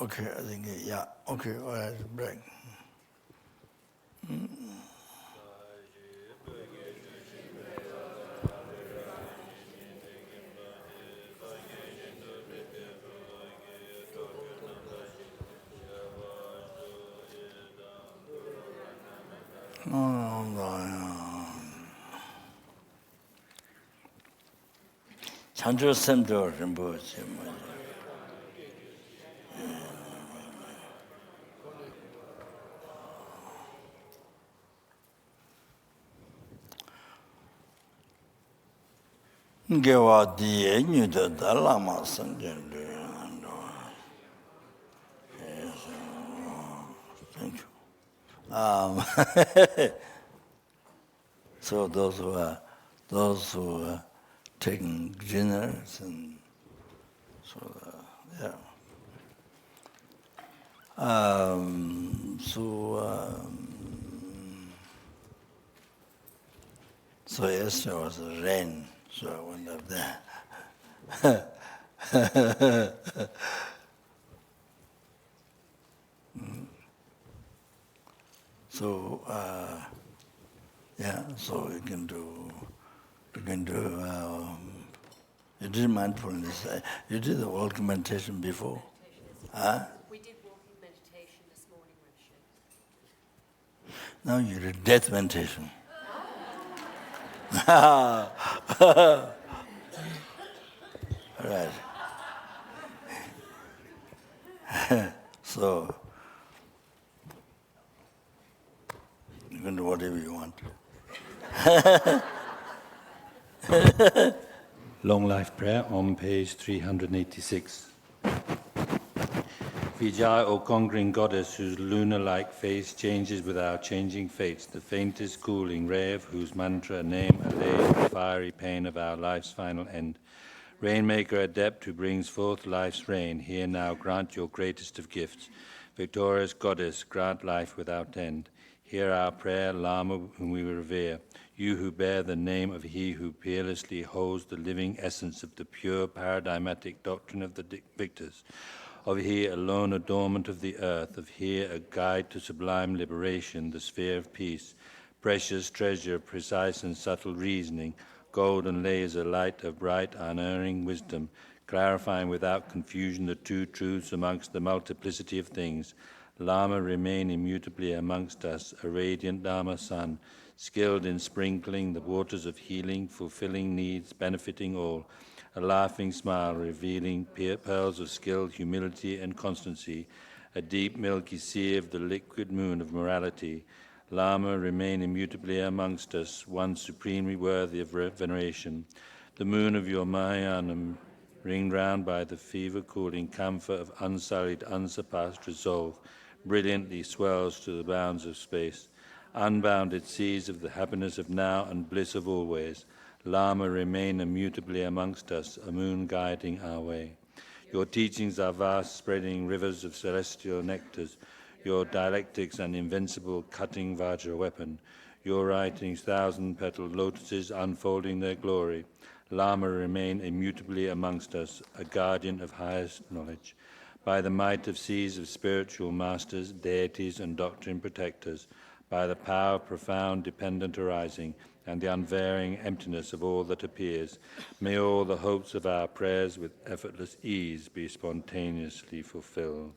Okay, I think, yeah. Okay, all right, break. chancho semdo Rinpoche. Gewa diye nyuda da Lama sentient. Thank you. So those who are taking dinners and so yeah. So yesterday was rain, so I went up there. So yeah, so you can do. You did mindfulness. You did the walking meditation before. Huh? We did walking meditation this morning, Rinpoche. Now you did death meditation. All right. So you can do whatever you want. Long Life Prayer on page 386. Vijay, O conquering goddess, whose lunar-like face changes with our changing fates, the faintest cooling ray of whose mantra name allays the fiery pain of our life's final end. Rainmaker adept who brings forth life's rain, here now grant your greatest of gifts. Victorious goddess, grant life without end. Hear our prayer, Lama, whom we revere. You who bear the name of he who peerlessly holds the living essence of the pure paradigmatic doctrine of the victors. Of he alone adornment of the earth, of he a guide to sublime liberation, the sphere of peace. Precious treasure, precise and subtle reasoning, golden laser, light of bright, unerring wisdom, clarifying without confusion the two truths amongst the multiplicity of things. Lama, remain immutably amongst us, a radiant Dharma sun, skilled in sprinkling the waters of healing, fulfilling needs, benefiting all. A laughing smile, revealing pearls of skill, humility, and constancy. A deep milky sea of the liquid moon of morality. Lama, remain immutably amongst us, one supremely worthy of veneration. The moon of your Mahayana, ringed round by the fever-cooling camphor of unsullied, unsurpassed resolve, brilliantly swells to the bounds of space. Unbounded seas of the happiness of now and bliss of always. Lama, remain immutably amongst us, a moon guiding our way. Your teachings are vast, spreading rivers of celestial nectars. Your dialectics an invincible cutting Vajra weapon. Your writings thousand-petaled lotuses unfolding their glory. Lama, remain immutably amongst us, a guardian of highest knowledge. By the might of seas of spiritual masters, deities and doctrine protectors, by the power of profound dependent arising, and the unvarying emptiness of all that appears, may all the hopes of our prayers with effortless ease be spontaneously fulfilled.